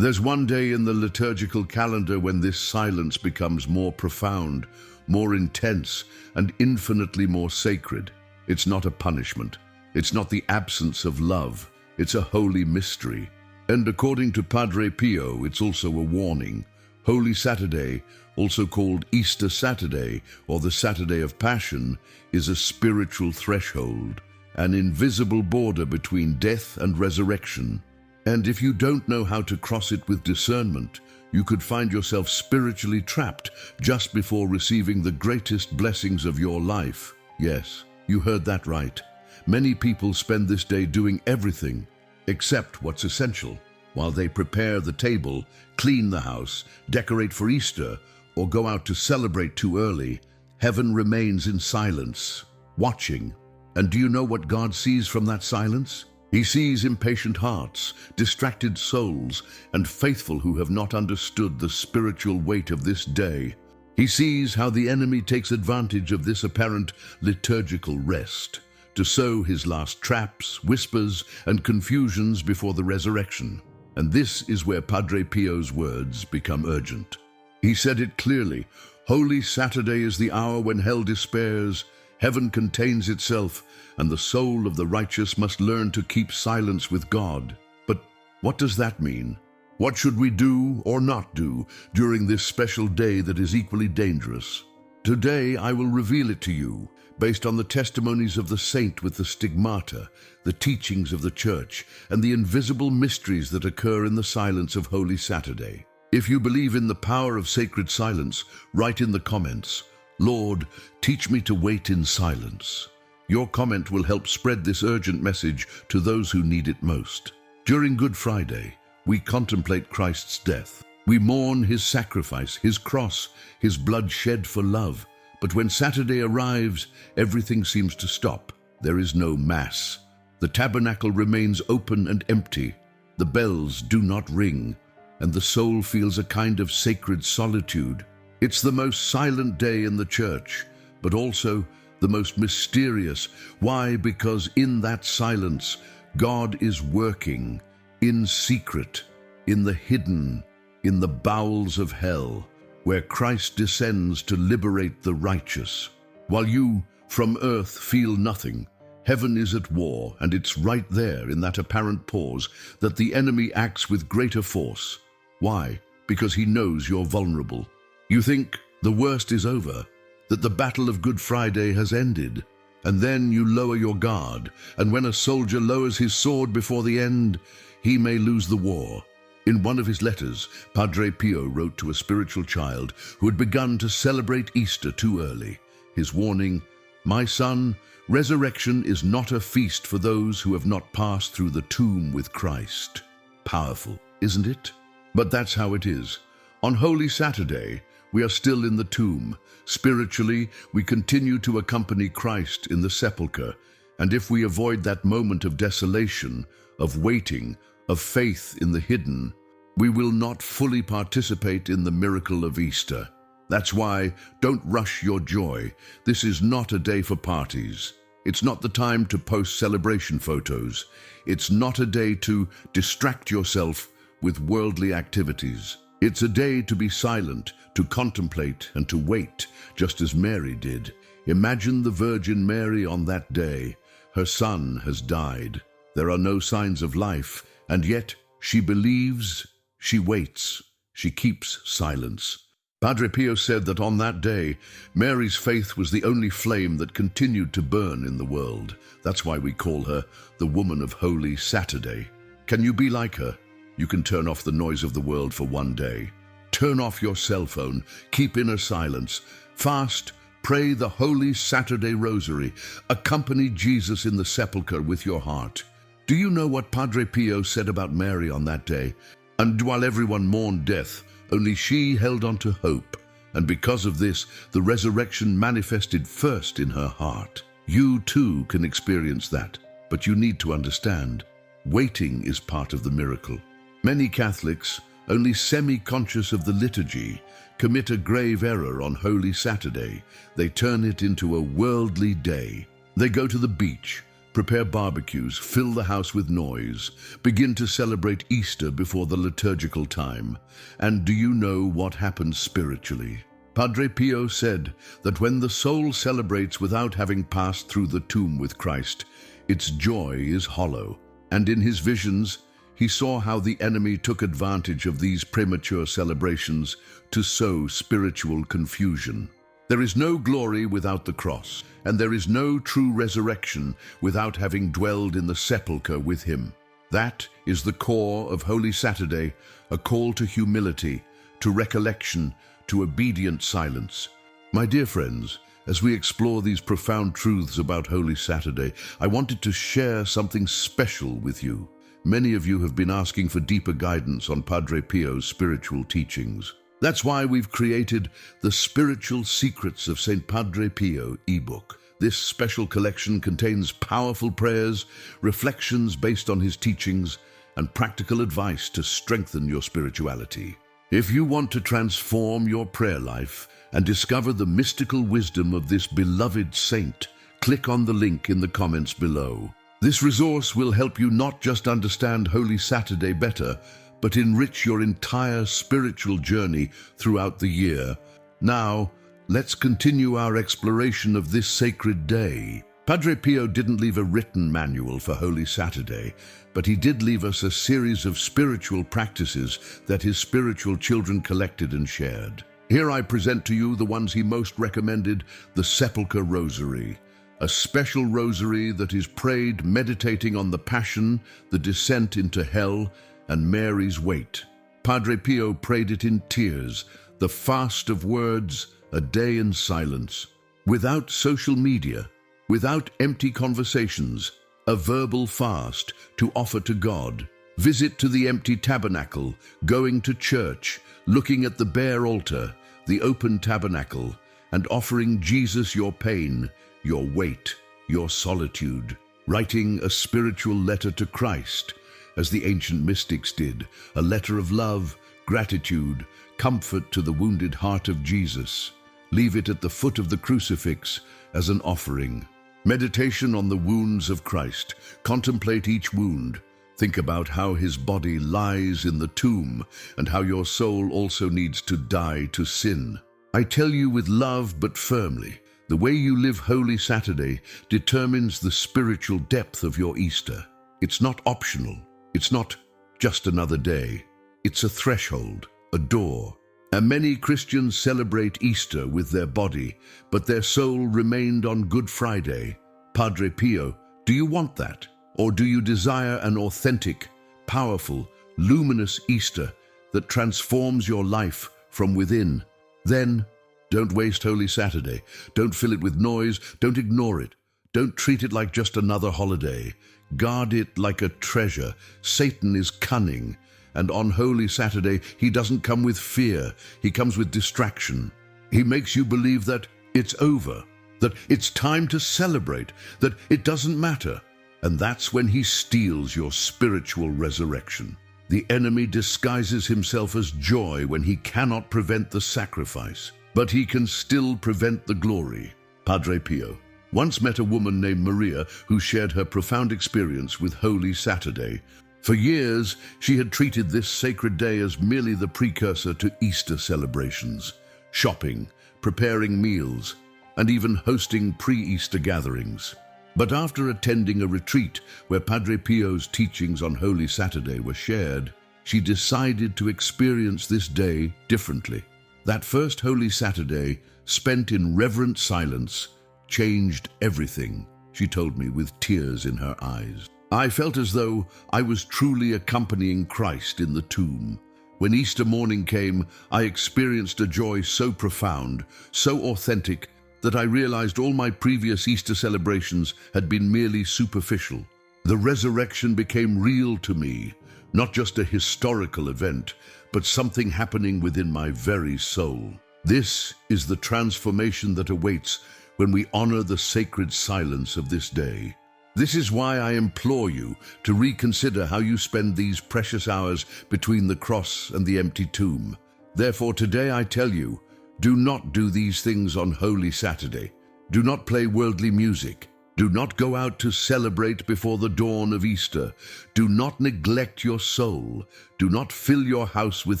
There's one day in the liturgical calendar when this silence becomes more profound, more intense, and infinitely more sacred. It's not a punishment. It's not the absence of love. It's a holy mystery. And according to Padre Pio, it's also a warning. Holy Saturday, also called Easter Saturday or the Saturday of Passion, is a spiritual threshold, an invisible border between death and resurrection. And if you don't know how to cross it with discernment, you could find yourself spiritually trapped just before receiving the greatest blessings of your life. Yes, you heard that right. Many people spend this day doing everything except what's essential. While they prepare the table, clean the house, decorate for Easter, or go out to celebrate too early, heaven remains in silence, watching. And do you know what God sees from that silence? He sees impatient hearts, distracted souls, and faithful who have not understood the spiritual weight of this day. He sees how the enemy takes advantage of this apparent liturgical rest to sow his last traps, whispers, and confusions before the resurrection. And this is where Padre Pio's words become urgent. He said it clearly: Holy Saturday is the hour when hell despairs, heaven contains itself, and the soul of the righteous must learn to keep silence with God. But what does that mean? What should we do or not do during this special day that is equally dangerous? Today I will reveal it to you, based on the testimonies of the saint with the stigmata, the teachings of the Church, and the invisible mysteries that occur in the silence of Holy Saturday. If you believe in the power of sacred silence, write in the comments, Lord, teach me to wait in silence. Your comment will help spread this urgent message to those who need it most. During Good Friday, we contemplate Christ's death. We mourn his sacrifice, his cross, his blood shed for love. But when Saturday arrives, everything seems to stop. There is no Mass. The tabernacle remains open and empty. The bells do not ring, and the soul feels a kind of sacred solitude. It's the most silent day in the Church, but also the most mysterious. Why? Because in that silence, God is working in secret, in the hidden, in the bowels of hell, where Christ descends to liberate the righteous. While you, from earth, feel nothing, heaven is at war, and it's right there in that apparent pause that the enemy acts with greater force. Why? Because he knows you're vulnerable. You think the worst is over, that the battle of Good Friday has ended, and then you lower your guard, and when a soldier lowers his sword before the end, he may lose the war. In one of his letters, Padre Pio wrote to a spiritual child who had begun to celebrate Easter too early. His warning, "My son, resurrection is not a feast for those who have not passed through the tomb with Christ." Powerful, isn't it? But that's how it is. On Holy Saturday, we are still in the tomb. Spiritually, we continue to accompany Christ in the sepulchre, and if we avoid that moment of desolation, of waiting, of faith in the hidden, we will not fully participate in the miracle of Easter. That's why, don't rush your joy. This is not a day for parties. It's not the time to post celebration photos. It's not a day to distract yourself with worldly activities. It's a day to be silent, to contemplate, and to wait, just as Mary did. Imagine the Virgin Mary on that day. Her son has died. There are no signs of life, and yet she believes, she waits, she keeps silence. Padre Pio said that on that day, Mary's faith was the only flame that continued to burn in the world. That's why we call her the Woman of Holy Saturday. Can you be like her? You can turn off the noise of the world for one day. Turn off your cell phone, keep inner silence, fast, pray the Holy Saturday Rosary, accompany Jesus in the sepulchre with your heart. Do you know what Padre Pio said about Mary on that day? And while everyone mourned death, only she held on to hope. And because of this, the resurrection manifested first in her heart. You too can experience that, but you need to understand, waiting is part of the miracle. Many Catholics, only semi-conscious of the liturgy, commit a grave error on Holy Saturday. They turn it into a worldly day. They go to the beach, Prepare barbecues, fill the house with noise, begin to celebrate Easter before the liturgical time. And do you know what happens spiritually? Padre Pio said that when the soul celebrates without having passed through the tomb with Christ, its joy is hollow. And in his visions, he saw how the enemy took advantage of these premature celebrations to sow spiritual confusion. There is no glory without the cross, and there is no true resurrection without having dwelled in the sepulchre with him. That is the core of Holy Saturday, a call to humility, to recollection, to obedient silence. My dear friends, as we explore these profound truths about Holy Saturday, I wanted to share something special with you. Many of you have been asking for deeper guidance on Padre Pio's spiritual teachings. That's why we've created the Spiritual Secrets of St. Padre Pio ebook. This special collection contains powerful prayers, reflections based on his teachings, and practical advice to strengthen your spirituality. If you want to transform your prayer life and discover the mystical wisdom of this beloved saint, click on the link in the comments below. This resource will help you not just understand Holy Saturday better, but enrich your entire spiritual journey throughout the year. Now, let's continue our exploration of this sacred day. Padre Pio didn't leave a written manual for Holy Saturday, but he did leave us a series of spiritual practices that his spiritual children collected and shared. Here I present to you the ones he most recommended: the Sepulchre Rosary, a special rosary that is prayed meditating on the Passion, the descent into hell, and Mary's weight. Padre Pio prayed it in tears, the fast of words, a day in silence, without social media, without empty conversations, a verbal fast to offer to God. Visit to the empty tabernacle, going to church, looking at the bare altar, the open tabernacle, and offering Jesus your pain, your weight, your solitude, writing a spiritual letter to Christ, as the ancient mystics did, a letter of love, gratitude, comfort to the wounded heart of Jesus. Leave it at the foot of the crucifix as an offering. Meditation on the wounds of Christ. Contemplate each wound. Think about how his body lies in the tomb and how your soul also needs to die to sin. I tell you with love but firmly, the way you live Holy Saturday determines the spiritual depth of your Easter. It's not optional. It's not just another day. It's a threshold, a door. And many Christians celebrate Easter with their body, but their soul remained on Good Friday. Padre Pio, do you want that? Or do you desire an authentic, powerful, luminous Easter that transforms your life from within? Then, don't waste Holy Saturday. Don't fill it with noise. Don't ignore it. Don't treat it like just another holiday. Guard it like a treasure. Satan is cunning, and on Holy Saturday, he doesn't come with fear. He comes with distraction. He makes you believe that it's over, that it's time to celebrate, that it doesn't matter. And that's when he steals your spiritual resurrection. The enemy disguises himself as joy when he cannot prevent the sacrifice, but he can still prevent the glory. Padre Pio once met a woman named Maria who shared her profound experience with Holy Saturday. For years, she had treated this sacred day as merely the precursor to Easter celebrations, shopping, preparing meals, and even hosting pre-Easter gatherings. But after attending a retreat where Padre Pio's teachings on Holy Saturday were shared, she decided to experience this day differently. That first Holy Saturday, spent in reverent silence, changed everything, she told me with tears in her eyes. I felt as though I was truly accompanying Christ in the tomb. When Easter morning came, I experienced a joy so profound, so authentic, that I realized all my previous Easter celebrations had been merely superficial. The resurrection became real to me, not just a historical event, but something happening within my very soul. This is the transformation that awaits when we honor the sacred silence of this day. This is why I implore you to reconsider how you spend these precious hours between the cross and the empty tomb. Therefore, today I tell you, do not do these things on Holy Saturday. Do not play worldly music. Do not go out to celebrate before the dawn of Easter. Do not neglect your soul. Do not fill your house with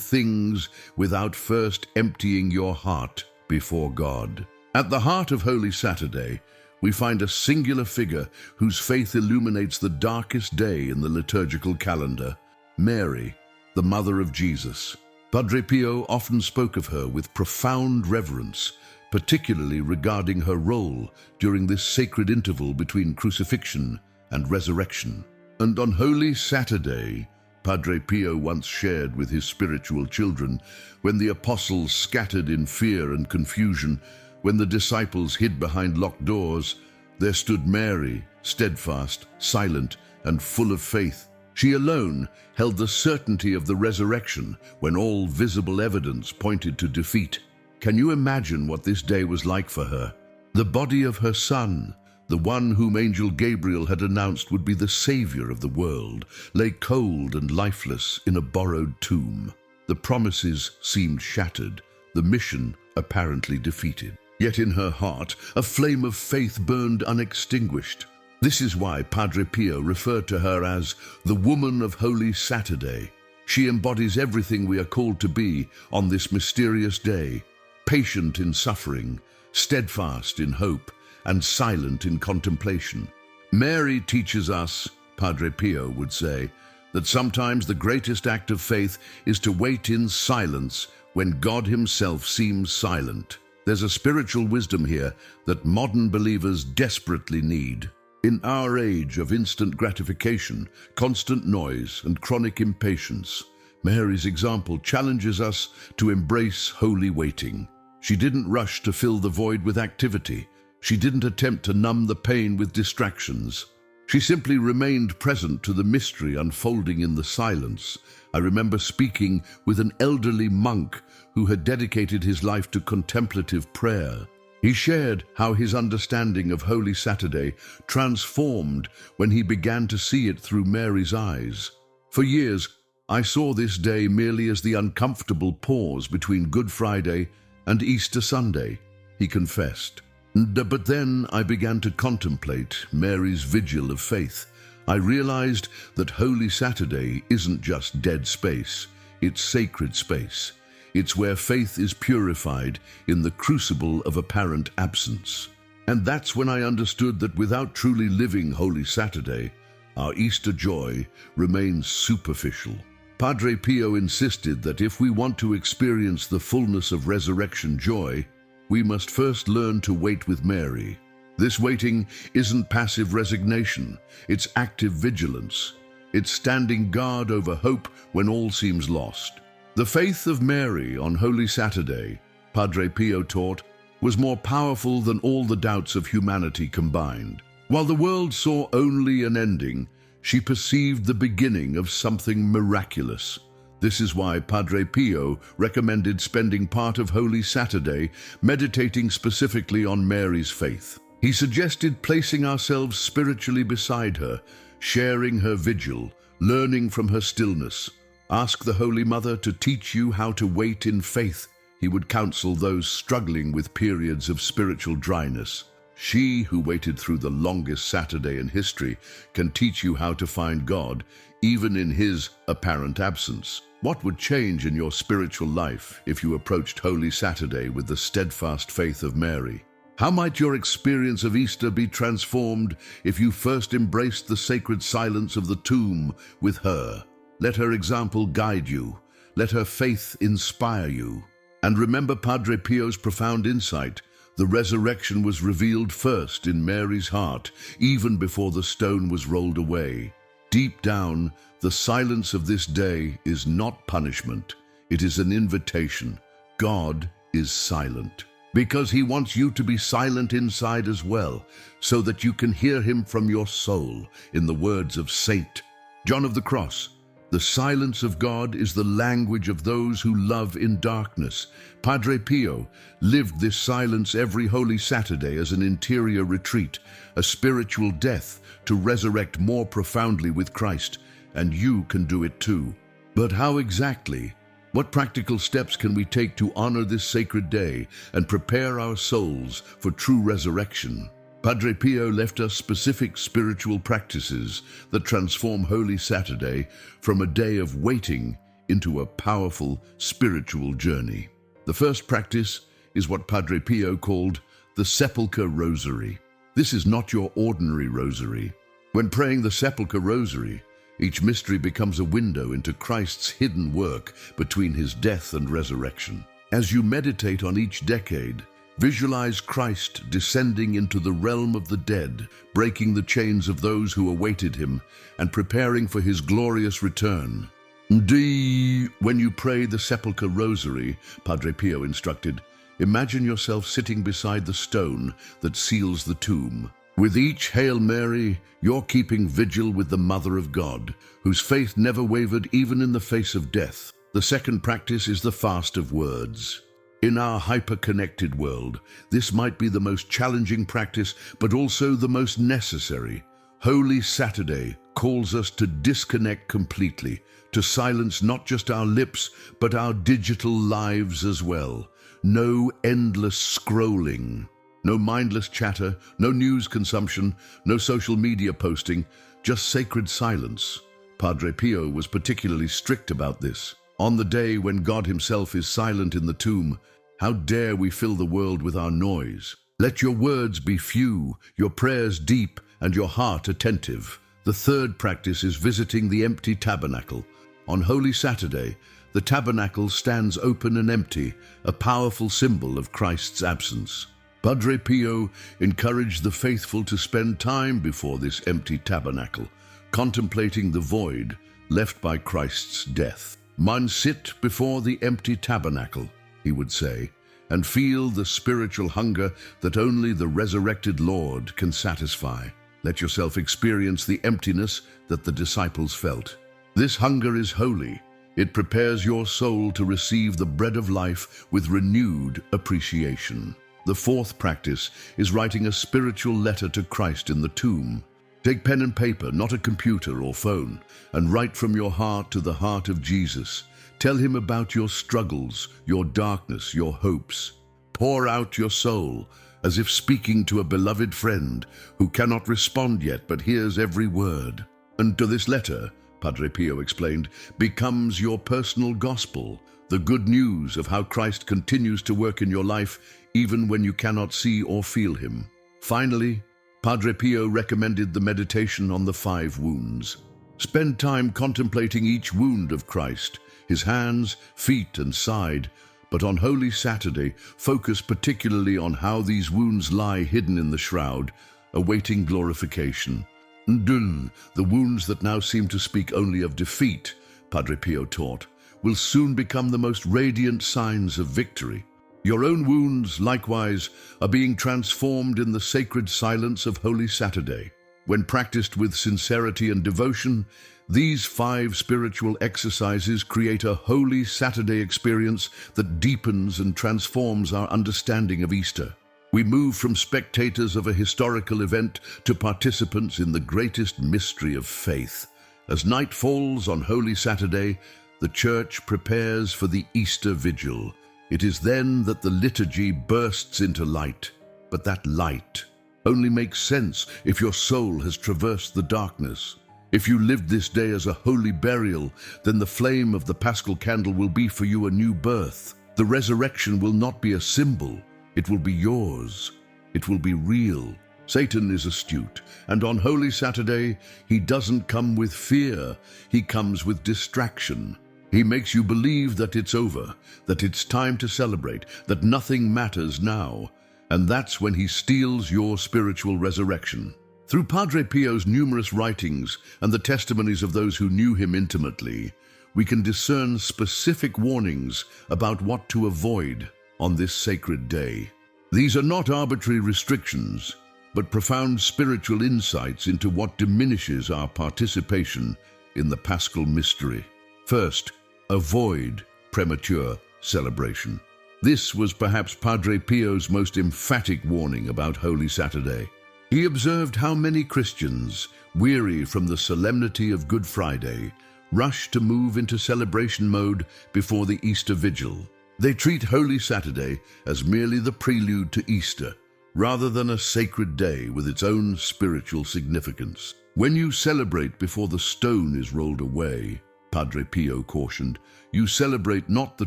things without first emptying your heart before God. At the heart of Holy Saturday, we find a singular figure whose faith illuminates the darkest day in the liturgical calendar, Mary, the mother of Jesus. Padre Pio often spoke of her with profound reverence, particularly regarding her role during this sacred interval between crucifixion and resurrection. And on Holy Saturday, Padre Pio once shared with his spiritual children, when the apostles scattered in fear and confusion, when the disciples hid behind locked doors, there stood Mary, steadfast, silent, and full of faith. She alone held the certainty of the resurrection when all visible evidence pointed to defeat. Can you imagine what this day was like for her? The body of her son, the one whom Angel Gabriel had announced would be the savior of the world, lay cold and lifeless in a borrowed tomb. The promises seemed shattered, the mission apparently defeated. Yet in her heart, a flame of faith burned unextinguished. This is why Padre Pio referred to her as the woman of Holy Saturday. She embodies everything we are called to be on this mysterious day: patient in suffering, steadfast in hope, and silent in contemplation. Mary teaches us, Padre Pio would say, that sometimes the greatest act of faith is to wait in silence when God himself seems silent. There's a spiritual wisdom here that modern believers desperately need. In our age of instant gratification, constant noise, and chronic impatience, Mary's example challenges us to embrace holy waiting. She didn't rush to fill the void with activity. She didn't attempt to numb the pain with distractions. She simply remained present to the mystery unfolding in the silence. I remember speaking with an elderly monk who had dedicated his life to contemplative prayer. He shared how his understanding of Holy Saturday transformed when he began to see it through Mary's eyes. For years, I saw this day merely as the uncomfortable pause between Good Friday and Easter Sunday, he confessed. But then I began to contemplate Mary's vigil of faith. I realized that Holy Saturday isn't just dead space, it's sacred space. It's where faith is purified in the crucible of apparent absence. And that's when I understood that without truly living Holy Saturday, our Easter joy remains superficial. Padre Pio insisted that if we want to experience the fullness of resurrection joy, we must first learn to wait with Mary. This waiting isn't passive resignation, it's active vigilance. It's standing guard over hope when all seems lost. The faith of Mary on Holy Saturday, Padre Pio taught, was more powerful than all the doubts of humanity combined. While the world saw only an ending, she perceived the beginning of something miraculous. This is why Padre Pio recommended spending part of Holy Saturday meditating specifically on Mary's faith. He suggested placing ourselves spiritually beside her, sharing her vigil, learning from her stillness. Ask the Holy Mother to teach you how to wait in faith, he would counsel those struggling with periods of spiritual dryness. She who waited through the longest Saturday in history can teach you how to find God, even in his apparent absence. What would change in your spiritual life if you approached Holy Saturday with the steadfast faith of Mary? How might your experience of Easter be transformed if you first embraced the sacred silence of the tomb with her? Let her example guide you. Let her faith inspire you. And remember Padre Pio's profound insight. The resurrection was revealed first in Mary's heart, even before the stone was rolled away. Deep down, the silence of this day is not punishment. It is an invitation. God is silent, because he wants you to be silent inside as well, so that you can hear him from your soul, in the words of Saint John of the Cross. The silence of God is the language of those who love in darkness. Padre Pio lived this silence every Holy Saturday as an interior retreat, a spiritual death to resurrect more profoundly with Christ, and you can do it too. But how exactly? What practical steps can we take to honor this sacred day and prepare our souls for true resurrection? Padre Pio left us specific spiritual practices that transform Holy Saturday from a day of waiting into a powerful spiritual journey. The first practice is what Padre Pio called the Sepulchre Rosary. This is not your ordinary rosary. When praying the Sepulchre Rosary, each mystery becomes a window into Christ's hidden work between his death and resurrection. As you meditate on each decade, visualize Christ descending into the realm of the dead, breaking the chains of those who awaited him, and preparing for his glorious return. When you pray the Sepulchre Rosary, Padre Pio instructed, imagine yourself sitting beside the stone that seals the tomb. With each Hail Mary, you're keeping vigil with the Mother of God, whose faith never wavered even in the face of death. The second practice is the fast of words. In our hyper-connected world, this might be the most challenging practice, but also the most necessary. Holy Saturday calls us to disconnect completely, to silence not just our lips, but our digital lives as well. No endless scrolling. No mindless chatter, no news consumption, no social media posting, just sacred silence. Padre Pio was particularly strict about this. On the day when God himself is silent in the tomb, how dare we fill the world with our noise? Let your words be few, your prayers deep, and your heart attentive. The third practice is visiting the empty tabernacle. On Holy Saturday, the tabernacle stands open and empty, a powerful symbol of Christ's absence. Padre Pio encouraged the faithful to spend time before this empty tabernacle, contemplating the void left by Christ's death. "Man, sit before the empty tabernacle," he would say, "and feel the spiritual hunger that only the resurrected Lord can satisfy. Let yourself experience the emptiness that the disciples felt. This hunger is holy. It prepares your soul to receive the bread of life with renewed appreciation." The fourth practice is writing a spiritual letter to Christ in the tomb. Take pen and paper, not a computer or phone, and write from your heart to the heart of Jesus. Tell him about your struggles, your darkness, your hopes. Pour out your soul, as if speaking to a beloved friend who cannot respond yet but hears every word. And to this letter, Padre Pio explained, becomes your personal gospel, the good news of how Christ continues to work in your life even when you cannot see or feel him. Finally, Padre Pio recommended the meditation on the 5 wounds. Spend time contemplating each wound of Christ, his hands, feet, and side, but on Holy Saturday, focus particularly on how these wounds lie hidden in the shroud, awaiting glorification. The wounds that now seem to speak only of defeat, Padre Pio taught, will soon become the most radiant signs of victory. Your own wounds, likewise, are being transformed in the sacred silence of Holy Saturday. When practiced with sincerity and devotion, these 5 spiritual exercises create a Holy Saturday experience that deepens and transforms our understanding of Easter. We move from spectators of a historical event to participants in the greatest mystery of faith. As night falls on Holy Saturday, the Church prepares for the Easter Vigil. It is then that the liturgy bursts into light. But that light only makes sense if your soul has traversed the darkness. If you lived this day as a holy burial, then the flame of the Paschal candle will be for you a new birth. The resurrection will not be a symbol. It will be yours. It will be real. Satan is astute, and on Holy Saturday, he doesn't come with fear. He comes with distraction. He makes you believe that it's over, that it's time to celebrate, that nothing matters now. And that's when he steals your spiritual resurrection. Through Padre Pio's numerous writings and the testimonies of those who knew him intimately, we can discern specific warnings about what to avoid on this sacred day. These are not arbitrary restrictions, but profound spiritual insights into what diminishes our participation in the Paschal mystery. First, avoid premature celebration. This was perhaps Padre Pio's most emphatic warning about Holy Saturday. He observed how many Christians, weary from the solemnity of Good Friday, rush to move into celebration mode before the Easter Vigil. They treat Holy Saturday as merely the prelude to Easter, rather than a sacred day with its own spiritual significance. When you celebrate before the stone is rolled away, Padre Pio cautioned, you celebrate not the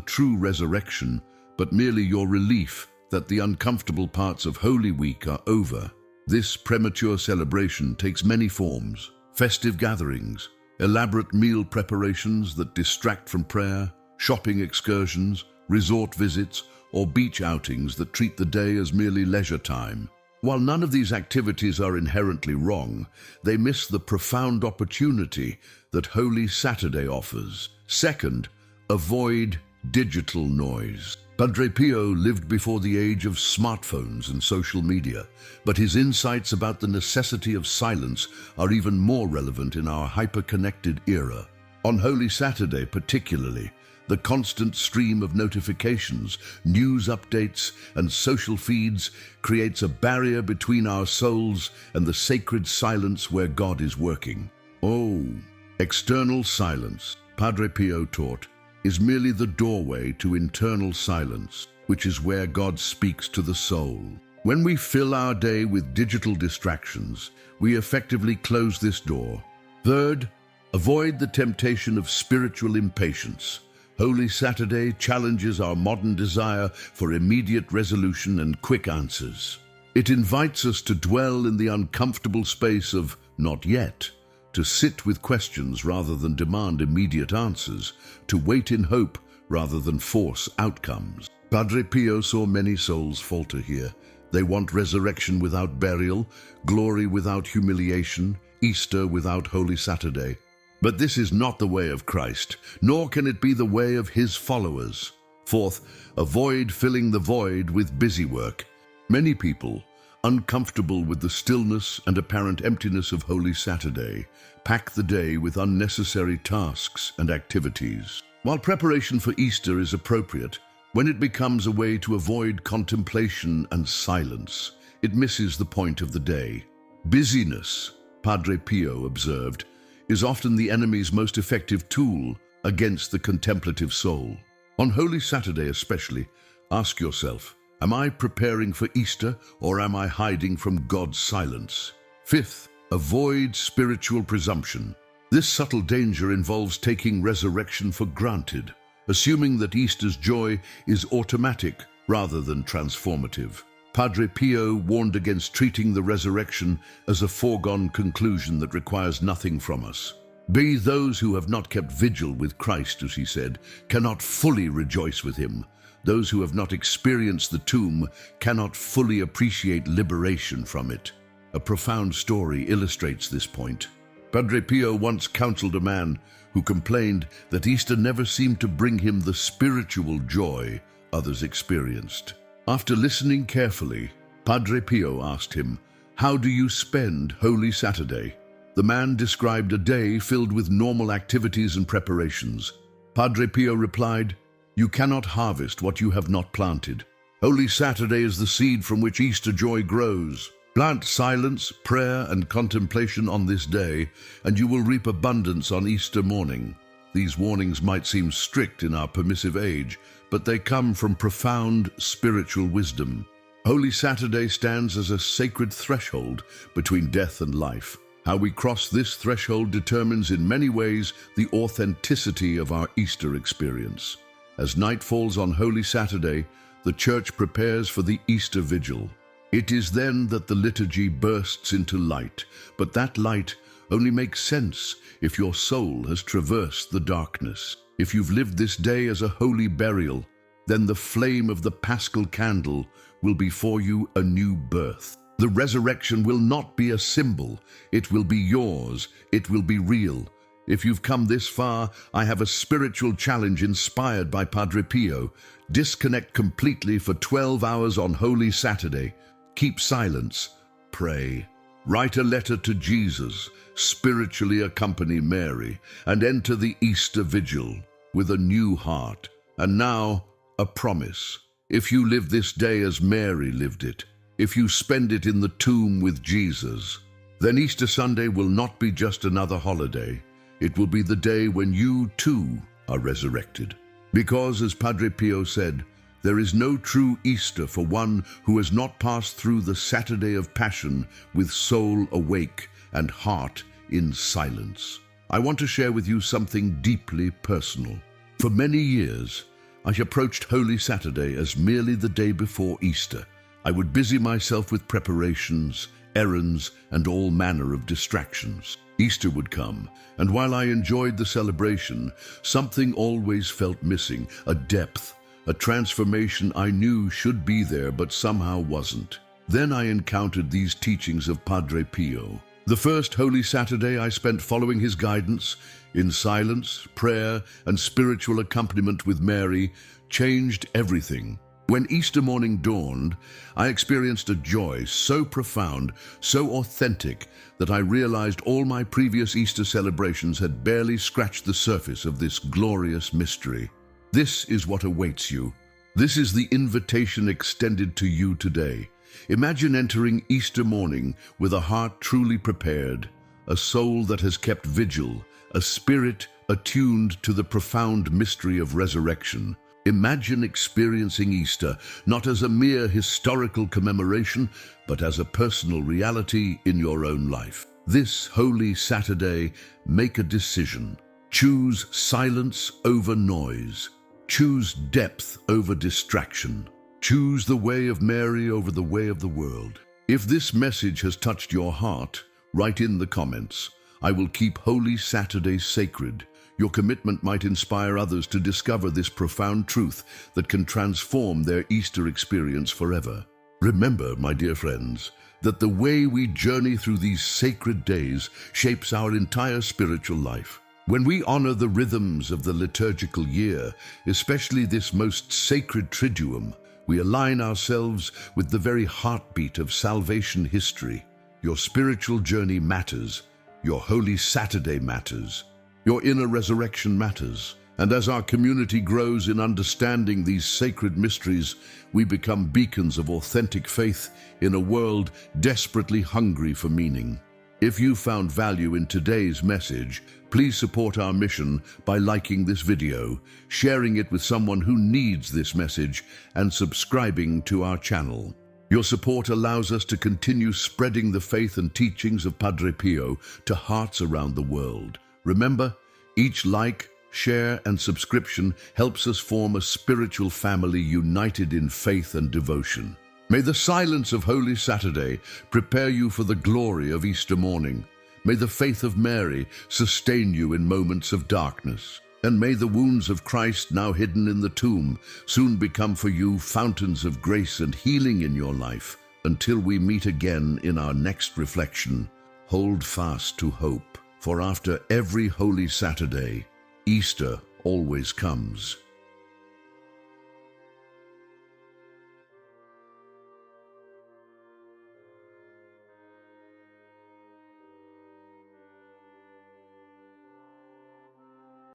true resurrection, but merely your relief that the uncomfortable parts of Holy Week are over. This premature celebration takes many forms: festive gatherings, elaborate meal preparations that distract from prayer, shopping excursions, resort visits, or beach outings that treat the day as merely leisure time. While none of these activities are inherently wrong, they miss the profound opportunity that Holy Saturday offers. Second, avoid digital noise. Padre Pio lived before the age of smartphones and social media, but his insights about the necessity of silence are even more relevant in our hyper-connected era. On Holy Saturday particularly, the constant stream of notifications, news updates, and social feeds creates a barrier between our souls and the sacred silence where God is working. Oh, external silence, Padre Pio taught, is merely the doorway to internal silence, which is where God speaks to the soul. When we fill our day with digital distractions, we effectively close this door. Third, avoid the temptation of spiritual impatience. Holy Saturday challenges our modern desire for immediate resolution and quick answers. It invites us to dwell in the uncomfortable space of not yet, to sit with questions rather than demand immediate answers, to wait in hope rather than force outcomes. Padre Pio saw many souls falter here. They want resurrection without burial, glory without humiliation, Easter without Holy Saturday. But this is not the way of Christ, nor can it be the way of his followers. Fourth, avoid filling the void with busy work. Many people, uncomfortable with the stillness and apparent emptiness of Holy Saturday, pack the day with unnecessary tasks and activities. While preparation for Easter is appropriate, when it becomes a way to avoid contemplation and silence, it misses the point of the day. Busyness, Padre Pio observed, is often the enemy's most effective tool against the contemplative soul. On Holy Saturday especially, ask yourself, am I preparing for Easter or am I hiding from God's silence? Fifth, avoid spiritual presumption. This subtle danger involves taking resurrection for granted, assuming that Easter's joy is automatic rather than transformative. Padre Pio warned against treating the resurrection as a foregone conclusion that requires nothing from us. Be those who have not kept vigil with Christ, as he said, cannot fully rejoice with him. Those who have not experienced the tomb cannot fully appreciate liberation from it. A profound story illustrates this point. Padre Pio once counseled a man who complained that Easter never seemed to bring him the spiritual joy others experienced. After listening carefully, Padre Pio asked him, "How do you spend Holy Saturday?" The man described a day filled with normal activities and preparations. Padre Pio replied, "You cannot harvest what you have not planted. Holy Saturday is the seed from which Easter joy grows. Plant silence, prayer, and contemplation on this day, and you will reap abundance on Easter morning." These warnings might seem strict in our permissive age, but they come from profound spiritual wisdom. Holy Saturday stands as a sacred threshold between death and life. How we cross this threshold determines in many ways the authenticity of our Easter experience. As night falls on Holy Saturday, the Church prepares for the Easter Vigil. It is then that the liturgy bursts into light, but that light only makes sense if your soul has traversed the darkness. If you've lived this day as a holy burial, then the flame of the Paschal candle will be for you a new birth. The resurrection will not be a symbol, it will be yours, it will be real. If you've come this far, I have a spiritual challenge inspired by Padre Pio. Disconnect completely for 12 hours on Holy Saturday. Keep silence, pray. Write a letter to Jesus, spiritually accompany Mary, and enter the Easter Vigil with a new heart. And now, a promise. If you live this day as Mary lived it, if you spend it in the tomb with Jesus, then Easter Sunday will not be just another holiday. It will be the day when you too are resurrected. Because, as Padre Pio said, There is no true Easter for one who has not passed through the Saturday of Passion with soul awake and heart in silence. I want to share with you something deeply personal. For many years, I approached Holy Saturday as merely the day before Easter. I would busy myself with preparations, errands, and all manner of distractions. Easter would come, and while I enjoyed the celebration, something always felt missing, a depth, a transformation I knew should be there but somehow wasn't. Then I encountered these teachings of Padre Pio. The first Holy Saturday I spent following his guidance, in silence, prayer, and spiritual accompaniment with Mary, changed everything. When Easter morning dawned, I experienced a joy so profound, so authentic, that I realized all my previous Easter celebrations had barely scratched the surface of this glorious mystery. This is what awaits you. This is the invitation extended to you today. Imagine entering Easter morning with a heart truly prepared, a soul that has kept vigil, a spirit attuned to the profound mystery of resurrection. Imagine experiencing Easter not as a mere historical commemoration, but as a personal reality in your own life. This Holy Saturday, make a decision. Choose silence over noise. Choose depth over distraction. Choose the way of Mary over the way of the world. If this message has touched your heart, write in the comments. I will keep Holy Saturday sacred. Your commitment might inspire others to discover this profound truth that can transform their Easter experience forever. Remember, my dear friends, that the way we journey through these sacred days shapes our entire spiritual life. When we honor the rhythms of the liturgical year, especially this most sacred Triduum, we align ourselves with the very heartbeat of salvation history. Your spiritual journey matters. Your Holy Saturday matters. Your inner resurrection matters. And as our community grows in understanding these sacred mysteries, we become beacons of authentic faith in a world desperately hungry for meaning. If you found value in today's message, please support our mission by liking this video, sharing it with someone who needs this message, and subscribing to our channel. Your support allows us to continue spreading the faith and teachings of Padre Pio to hearts around the world. Remember, each like, share, and subscription helps us form a spiritual family united in faith and devotion. May the silence of Holy Saturday prepare you for the glory of Easter morning. May the faith of Mary sustain you in moments of darkness. And may the wounds of Christ now hidden in the tomb soon become for you fountains of grace and healing in your life. Until we meet again in our next reflection, hold fast to hope. For after every Holy Saturday, Easter always comes.